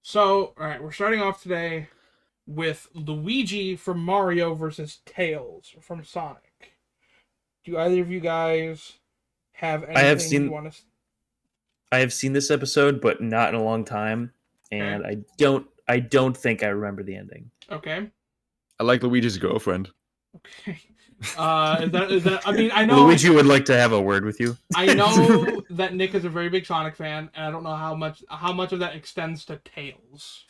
So, alright, we're starting off today with Luigi from Mario versus Tails from Sonic. Do either of you guys have I have anything you seen want to... I have seen this episode, but not in a long time, Okay, and I don't think I remember the ending. okay, I like Luigi's girlfriend. okay. I mean, Luigi would like to have a word with you. I know that Nick is a very big Sonic fan, and I don't know how much of that extends to Tails.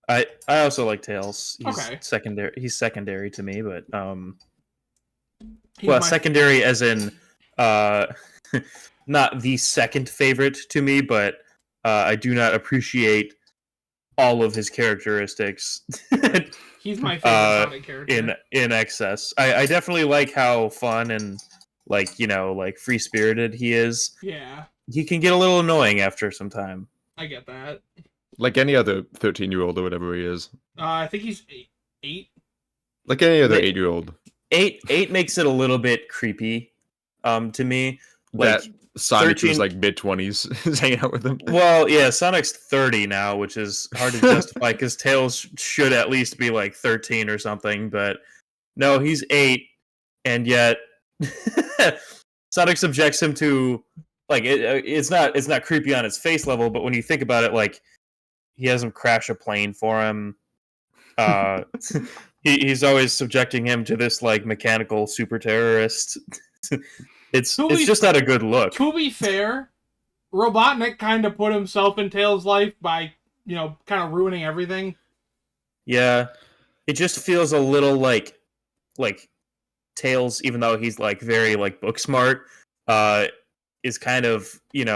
I also like Tails. He's Okay. secondary. He's secondary to me, but He's well, my... secondary as in uh, not the second favorite to me, but I do not appreciate all of his characteristics. He's my favorite Sonic character. in excess. I definitely like how fun and like free spirited he is. Yeah, He can get a little annoying after some time. I get that. Like any other 13-year-old or whatever he is. I think he's eight. Like any other Ma- 8-year-old. Eight makes it a little bit creepy, to me. Like That Sonic 13 who's like mid-20s is hanging out with him. Well, yeah, Sonic's 30 now, which is hard to justify because Tails should at least be like 13 or something. But no, he's 8, and yet Sonic subjects him to it's not creepy on its face level, but when you think about it, like he has him crash a plane for him. He's always subjecting him to this like mechanical super terrorist. It's just not a good look. To be fair, Robotnik kind of put himself in Tails' life by, kind of ruining everything. Yeah, it just feels a little like Tails, even though he's like very like book smart, is kind of in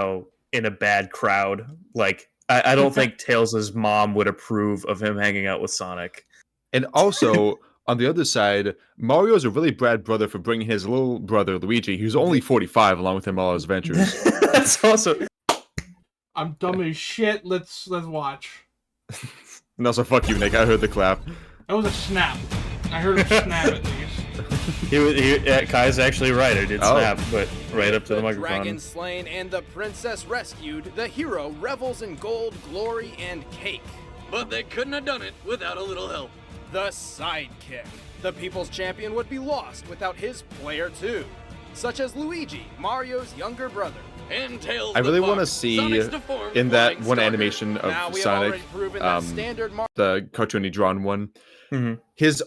a bad crowd. Like I don't think Tails' mom would approve of him hanging out with Sonic. And also, on the other side, Mario's a really bad brother for bringing his little brother, Luigi, who's only 45, along with him all his adventures. That's also... I'm dumb as shit. Let's watch. And also, fuck you, Nick. I heard the clap. That was a snap. I heard him snap at least. Kai's actually right. I did snap, but right up to the microphone. Dragon slain and the princess rescued, the hero revels in gold, glory, and cake. But they couldn't have done it without a little help. The sidekick. The people's champion would be lost without his player too, such as Luigi, Mario's younger brother. And Tails I really want to Fox, see Sonic's deformed in that flying one stalker. animation Now of we have Sonic, already proven that standard the cartoony drawn one. Mm-hmm.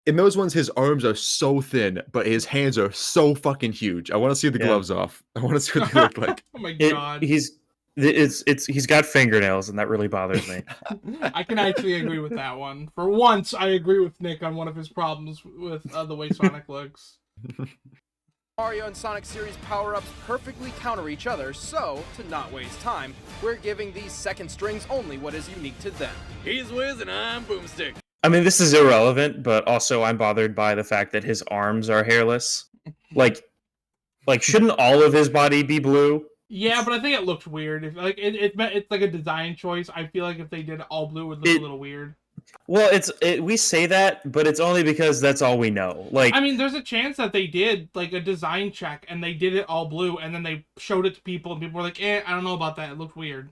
In those ones, his arms are so thin, but his hands are so fucking huge. I want to see the gloves off. I want to see what they look like. Oh my god. He's got fingernails, and that really bothers me. I can actually agree with that one. For once, I agree with Nick on one of his problems with the way Sonic looks. Mario and Sonic series power-ups perfectly counter each other, so, to not waste time, we're giving these second strings only what is unique to them. He's Wiz and I'm Boomstick. I mean, this is irrelevant, but also I'm bothered by the fact that his arms are hairless. Like shouldn't all of his body be blue? Yeah, but I think it looked weird. It's like a design choice. I feel like if they did it all blue, it would look a little weird. Well, we say that, but it's only because that's all we know. Like, I mean, there's a chance that they did like a design check and they did it all blue, and then they showed it to people, and people were like, I don't know about that. It looked weird.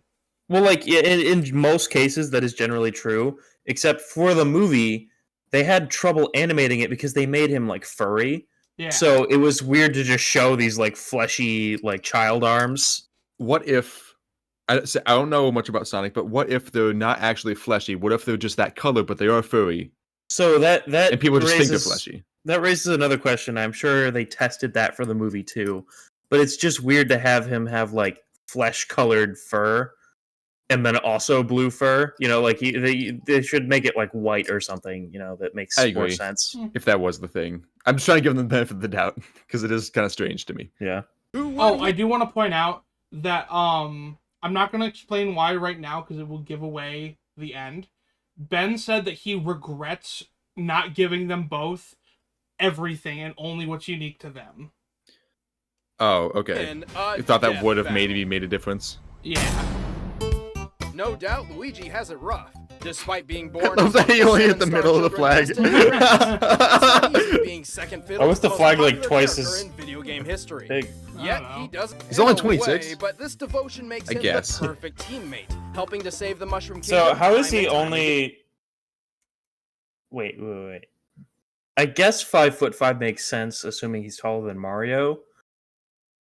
Well, like in most cases, that is generally true. Except for the movie, they had trouble animating it because they made him like furry. Yeah. So it was weird to just show these like fleshy like child arms. What if... I don't know much about Sonic, but what if they're not actually fleshy? What if they're just that color, but they are furry? So that And people just think they're fleshy. That raises another question. I'm sure they tested that for the movie too. But it's just weird to have him have like flesh-colored fur and then also blue fur. Like they should make it like white or something, that makes more sense. If that was the thing. I'm just trying to give them the benefit of the doubt, because it is kind of strange to me. Yeah. Oh, I do want to point out that I'm not going to explain why right now because it will give away the end. Ben said that he regrets not giving them both everything and only what's unique to them. Oh, okay. You thought that would have maybe made a difference? Yeah. No doubt Luigi has it rough. Despite being born, love that he only hit the middle of the flag. Being second I fiddle wish to the most flag, like, popular twice character as in video game history. big. Yet I don't he know. does. He's only in a 26. way, but this devotion makes him guess. the perfect teammate, helping to save the Mushroom So Kingdom how is time he and time only? Wait. I guess 5'5" makes sense, assuming he's taller than Mario.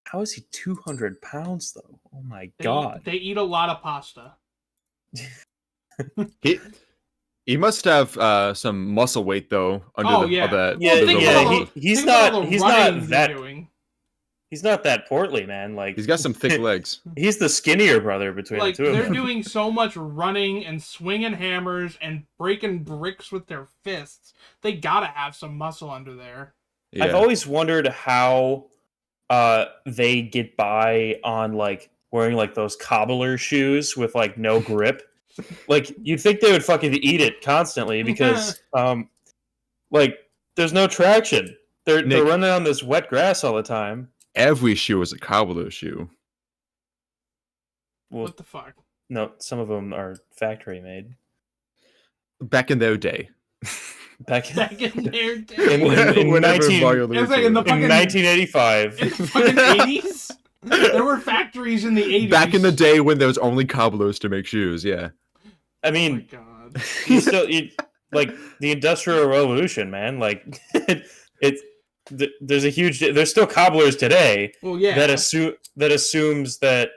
How is he 200 pounds though? Oh my god! They eat a lot of pasta. He must have some muscle weight though under Oh, all yeah. that. Yeah, under the think about muscle. all the- he's think about all not. the He's running not he's that. doing. He's not that portly, man. Like He's got some thick legs. He's the skinnier brother between Like the two of they're them. doing so much running and swinging hammers and breaking bricks with their fists. They gotta have some muscle under there. Yeah. I've always wondered how they get by on like wearing like those cobbler shoes with like no grip. Like you'd think they would fucking eat it constantly because like there's no traction. They're Nick. running on this wet grass all the time. Every shoe is a cobbler shoe. Well, What the fuck? no, some of them are factory made. Back in their day. Back Back in their day. in Whenever 19 Mario It was like in the Luigi- in fucking 1985. in the fucking 80s. There were factories in the 80s. Back in the day when there was only cobblers to make shoes, yeah. I Oh my mean, god. like the Industrial Revolution, man. Like there's still cobblers today Well, yeah. that assumes that.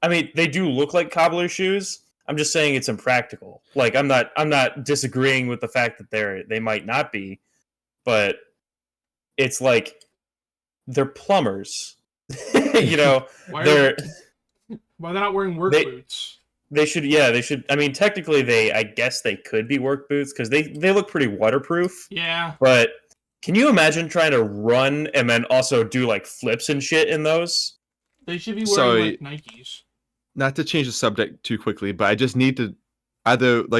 I mean, they do look like cobbler shoes. I'm just saying it's impractical. Like I'm not disagreeing with the fact that they might not be, but it's like they're plumbers. You know, Why they're they're not wearing work they- boots? they should. I mean, technically, I guess they could be work boots because they look pretty waterproof. Yeah. But can you imagine trying to run and then also do like flips and shit in those? They should be So- wearing like Nikes. Not to change the subject too quickly, but I just need to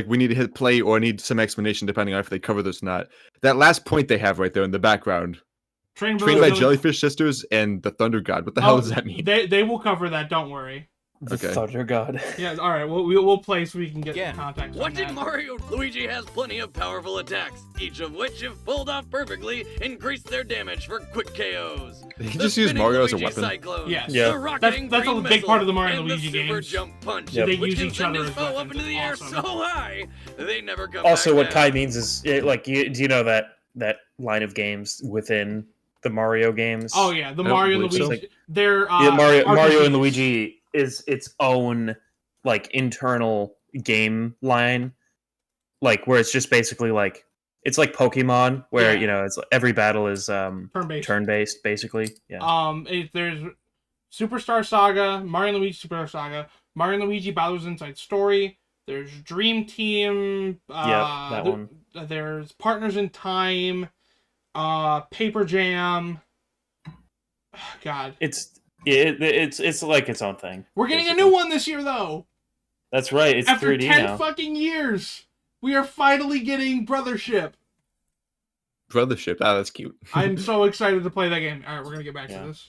we need to hit play or I need some explanation depending on if they cover this or not. That last point they have right there in the background. Trained Trained by Jelly- Jellyfish Sisters and the Thunder God. What the hell Oh, does that mean? They will cover that. Don't worry. The Okay. Thunder God. Yeah. All right. We'll play so we can get Again, some context. on Watching that. Mario, Luigi has plenty of powerful attacks, each of which, if pulled off perfectly, increase their damage for quick KOs. They can The just use spinning Mario as a Luigi weapon. Cyclone, Yes. Yeah. the rocketing That's a green big part of the missile, Mario and and Luigi the super games. jump punch. Yep. They which use can each send other his as foe up weapons. into the air Awesome. so high they never come Also, back what down. Kai means is do you know that line of games within the Mario games? Oh yeah, the I don't Mario and believe so. Luigi. They're Yeah, Mario RPGs. and Luigi is its own like internal game line, like where it's just basically like it's like Pokemon, where Yeah. you know it's every battle is turn-based. turn-based, basically. Yeah. There's Superstar Saga, Mario and Luigi Superstar Saga, Mario and Luigi Bowser's Inside Story. There's Dream Team. That one. There's Partners in Time. Paper Jam. God, It's like its own thing. we're getting basically. a new one this year though. That's right. It's After 3D 10 now. fucking years, we are finally getting Brothership. Brothership. Ah, that's cute. I'm so excited to play that game. All right, we're gonna get back Yeah. to this.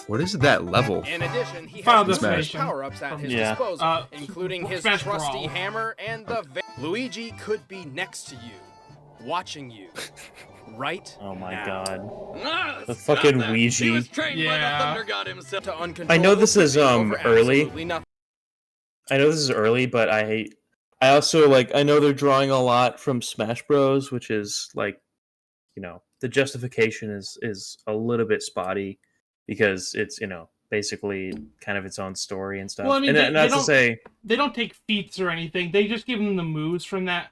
What is that level? In addition, he Final has numerous Destination. power-ups at his Yeah. disposal, including his Smash trusty Brawl. hammer and the... Luigi could be next to you, watching you, right Oh my now. god. Ah, The stop fucking that. Luigi. He was trained by Yeah. the Thunder God himself. To I know this is, over early. absolutely nothing. I know this is early, but I also I know they're drawing a lot from Smash Bros, which is like, you know, the justification is a little bit spotty because it's, you know, basically kind of its own story and stuff. Well, I mean, and they not to don't- say They don't take feats or anything. They just give them the moves from that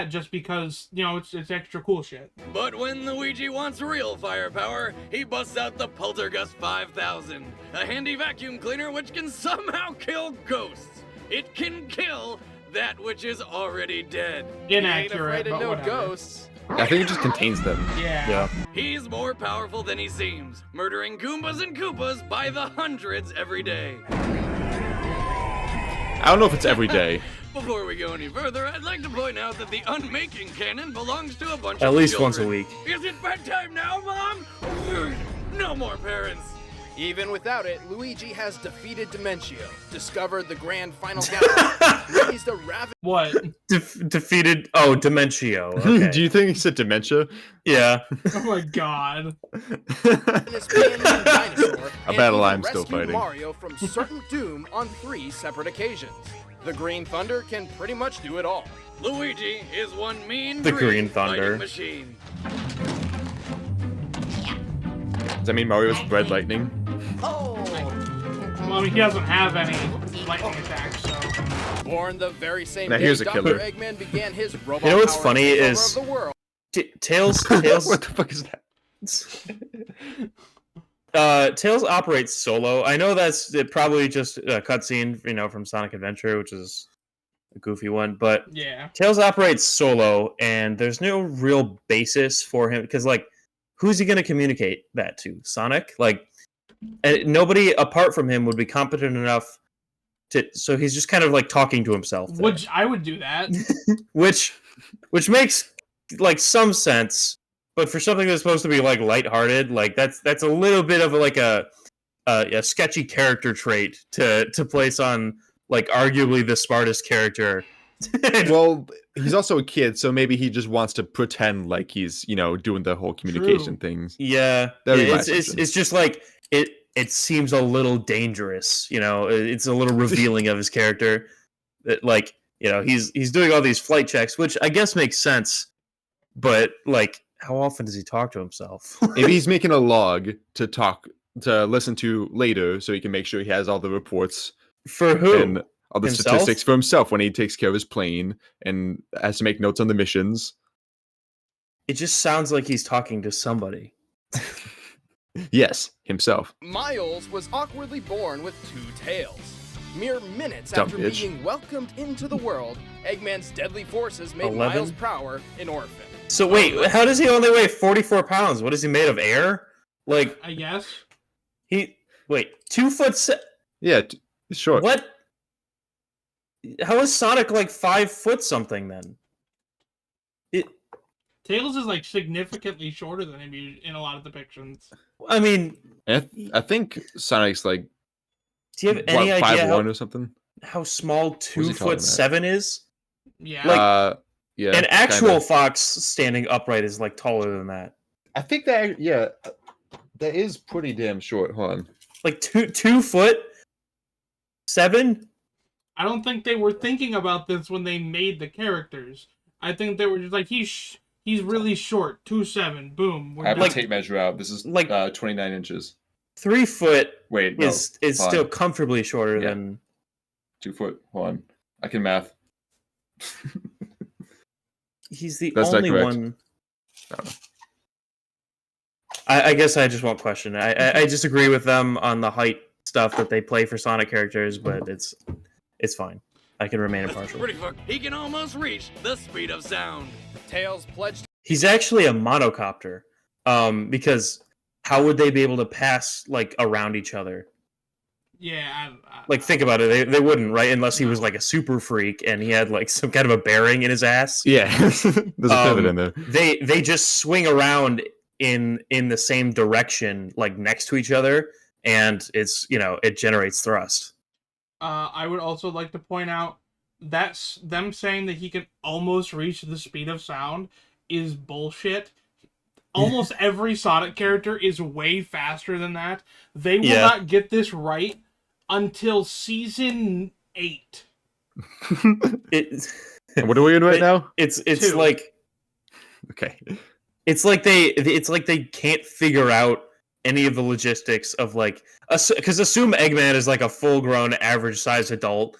just because, you know, it's extra cool shit. But when Luigi wants real firepower, he busts out the Poltergust 5000, a handy vacuum cleaner which can somehow kill ghosts. It can kill that which is already dead. He ain't Inaccurate, afraid of but no whatever. ghosts. I think it just contains them. Yeah. yeah. He's more powerful than he seems, murdering Goombas and Koopas by the hundreds every day. I don't know if it's every day. Before we go any further, I'd like to point out that the unmaking cannon belongs to a bunch At of least children. once a week. Is it bedtime now, Mom? No more parents. Even without it, Luigi has defeated Dimentio, discovered the grand final galaxy, raised a ravenous What? Defeated. Oh, Dementio. Okay. Do you think he said dementia? Yeah. Oh my god. pain-eating dinosaur, A and battle even I'm still rescued fighting. Mario from certain doom on 3 separate occasions. The Green Thunder can pretty much do it all. Luigi is one mean The Green Thunder. fighting machine. Does that mean Mario's red lightning? Well, he doesn't have any lightning attacks, so. Born the very same Now day here's a Dr. killer. Eggman began his robot You know what's powered funny takeover is- of the world. Tails. What the fuck is that? Tails operates solo. I know that's probably just a cutscene, from Sonic Adventure, which is a goofy one, but Yeah. Tails operates solo, and there's no real basis for him because, who's he going to communicate that to? Sonic? And nobody apart from him would be competent enough to. So he's just kind of talking to himself, there. Which I would do that. which makes some sense. But for something that's supposed to be lighthearted, that's a little bit of a sketchy character trait to place on arguably the smartest character. Well, he's also a kid, so maybe he just wants to pretend like he's, doing the whole communication things. Yeah, That'd be my it's assumption. just it seems a little dangerous. It's a little revealing of his character. That he's doing all these flight checks, which I guess makes sense. But how often does he talk to himself? Maybe he's making a log to listen to later, so he can make sure he has all the reports For who? and all the Himself? statistics for himself when he takes care of his plane and has to make notes on the missions. It just sounds like he's talking to somebody. Yes, himself. Miles was awkwardly born with 2 tails. Mere minutes Dumb after bitch. being welcomed into the world, Eggman's deadly forces made 11? Miles Prower an orphan. So wait, how does he only weigh 44 pounds? What is he made of air? I guess. 2 foot. Yeah, he's short. What? How is Sonic 5 foot something then? Tails is significantly shorter than him in a lot of depictions. I mean, I think Sonic's do you have any idea 5'1" or something. how small he talking 2'7" is? Yeah. Yeah. An actual kinda. fox standing upright is taller than that. I think that that is pretty damn short. Hold on. 2'7". I don't think they were thinking about this when they made the characters. I think they were just he's really short. 2'7". Boom. We're I have done. a tape measure out. This is 29 inches. 3 foot Wait, no. is hold still on. comfortably shorter Yeah. than. 2 foot. Hold on. I can math. He's the That's not only correct. one. I don't know. I guess I just won't question it. I disagree with them on the height stuff that they play for Sonic characters, but it's fine. I can remain impartial. Pretty fuck. He can almost reach the speed of sound. Tails pledged He's actually a monocopter, because how would they be able to pass around each other? Yeah. Think about it. They wouldn't, right? Unless he was a super freak and he had some kind of a bearing in his ass. Yeah. There's a pivot in there. They just swing around in the same direction, next to each other, and it's it generates thrust. I would also like to point out that them saying that he can almost reach the speed of sound is bullshit. Almost every Sonic character is way faster than that. They will not get this right until season 8. What are we in right now? It's 2. Okay. It's like they can't figure out any of the logistics of because assume Eggman is a full-grown average sized adult.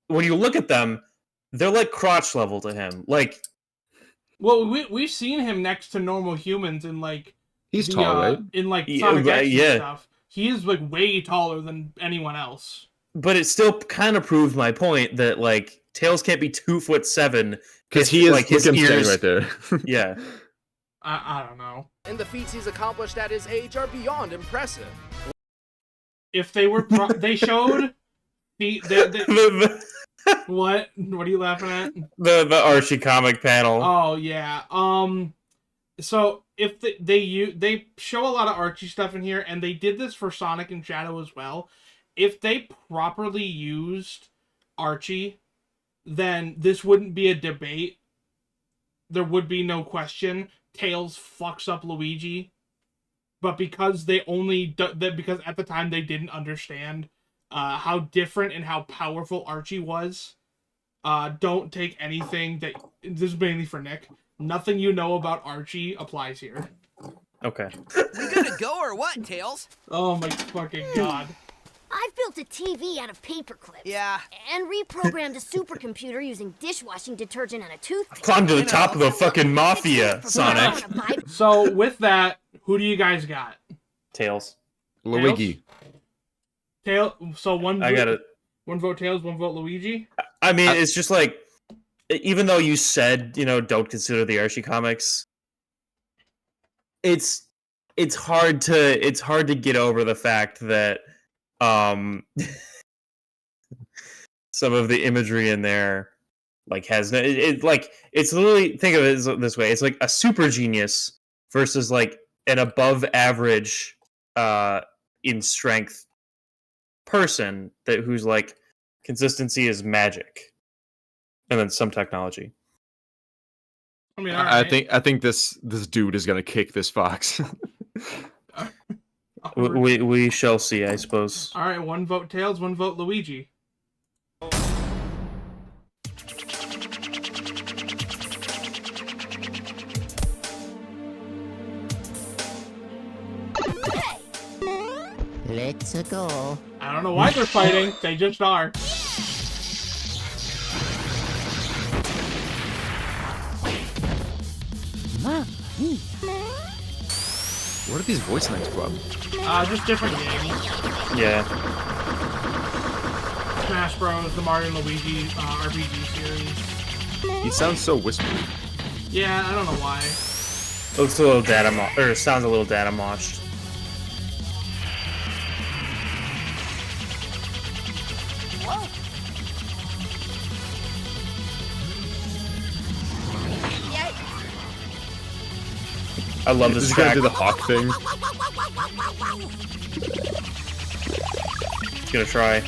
When you look at them, they're crotch level to him. Well, we've seen him next to normal humans in He's tall, right? in Yeah, Sonic X yeah. and stuff. He is way taller than anyone else. But it still kind of proved my point that Tails can't be 2'7" Because he is his look at him standing ears. right there. Yeah. I don't know. and the feats he's accomplished at his age are beyond impressive. If they were they showed the the what are you laughing at? Archie comic panel. Oh yeah. So if they show a lot of Archie stuff in here, and they did this for Sonic and Shadow as well. If they properly used Archie, then this wouldn't be a debate. There would be no question. Tails fucks up Luigi, but because because at the time they didn't understand how different and how powerful Archie was. Don't take anything that... This is mainly for Nick. Nothing you know about Archie applies here. Okay. We gonna go or what, Tails? Oh my fucking god. I've built a TV out of paper clips. Yeah. And reprogrammed a supercomputer using dishwashing detergent and a toothpick. Climb to the top of the fucking mafia, Sonic. So with that, who do you guys got? Tails. Luigi. So one. I got it. One vote Tails, one vote Luigi. I mean, it's just like, even though you said, don't consider the Archie comics, it's hard to get over the fact that some of the imagery in there has it's literally, think of it this way, it's like a super genius versus like an above average in strength person who's like consistency is magic and then some technology. I mean, all right. I think this dude is gonna kick this fox. We shall see, I suppose. All right, one vote Tails, one vote Luigi. Let's go. I don't know why they're fighting. They just are. What are these voice lines from? Just different games. Yeah. Smash Bros, the Mario and Luigi RPG series. He sounds so whispery. Yeah, I don't know why. Looks a little sounds a little data moshed. I love this track. Gonna do the hawk thing. He's gonna try.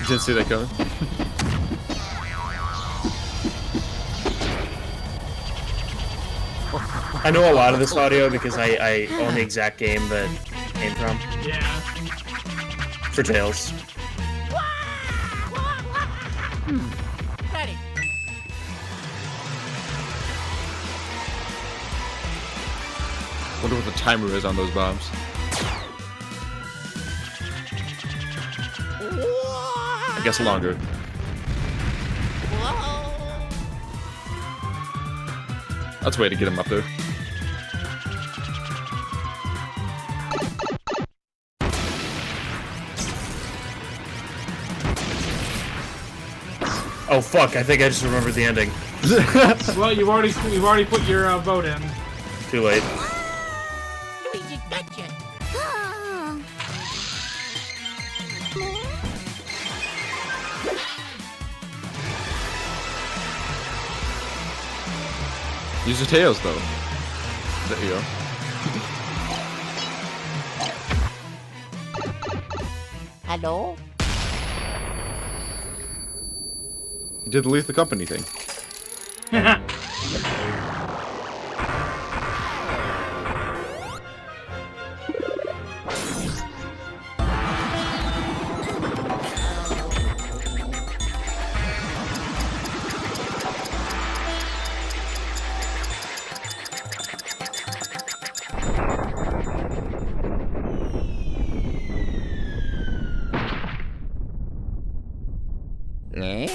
Didn't see that coming. I know a lot of this audio because I own the exact game that it came from. Yeah. For Tails. Ready. Wonder what the timer is on those bombs. I guess longer. That's a way to get him up there. Oh fuck! I think I just remembered the ending. Well, you've already put your vote in. Too late. Luigi, gotcha. Use your tails, though. There you go. Hello? You did the Leave the Company thing. Eh?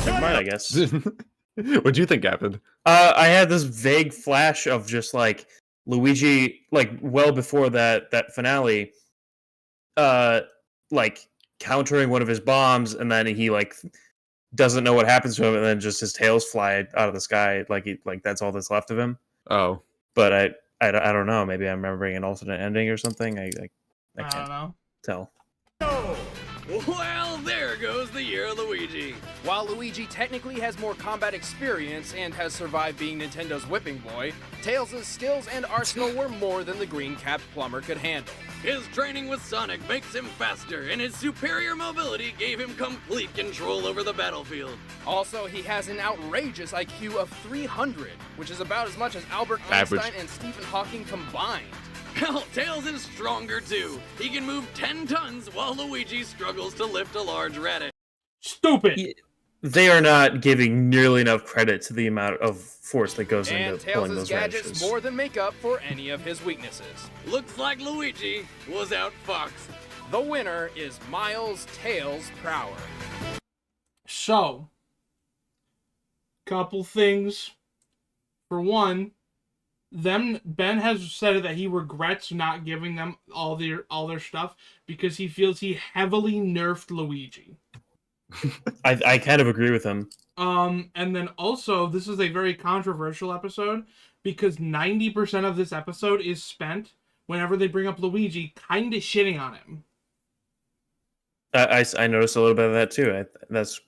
Never mind, I guess. What do you think happened? I had this vague flash of just like Luigi, like well before that finale, like countering one of his bombs, and then he like doesn't know what happens to him, and then just his tails fly out of the sky, like that's all that's left of him. Oh. but I don't know. Maybe I'm remembering an alternate ending or something. I I don't can't know. tell. Well, there goes the year of Luigi. While Luigi technically has more combat experience and has survived being Nintendo's whipping boy, Tails' skills and arsenal were more than the green-capped plumber could handle. His training with Sonic makes him faster, and his superior mobility gave him complete control over the battlefield. Also, he has an outrageous IQ of 300, which is about as much as Albert Average. Einstein and Stephen Hawking combined. Hell, Tails is stronger too. He can move 10 tons while Luigi struggles to lift a large radish. Stupid. They are not giving nearly enough credit to the amount of force that goes And into pulling Tails' those gadgets radishes. more than make up for any of his weaknesses. Looks like Luigi was outfoxed. The winner is Miles Tails Prower. So, couple things. For one, Ben has said that he regrets not giving them all their stuff because he feels he heavily nerfed Luigi. I kind of agree with him. And then also, this is a very controversial episode because 90% of this episode is spent whenever they bring up Luigi, kind of shitting on him. I noticed a little bit of that too. That's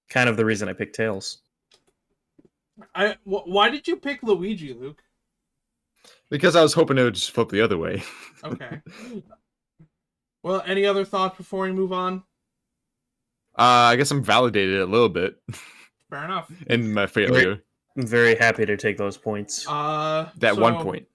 kind of the reason I picked Tails. Why did you pick Luigi, Luke? Because I was hoping it would just flip the other way. Okay. Well, any other thoughts before we move on? I guess I'm validated a little bit Fair enough. in my failure. I'm very happy to take those points. That So, 1 point.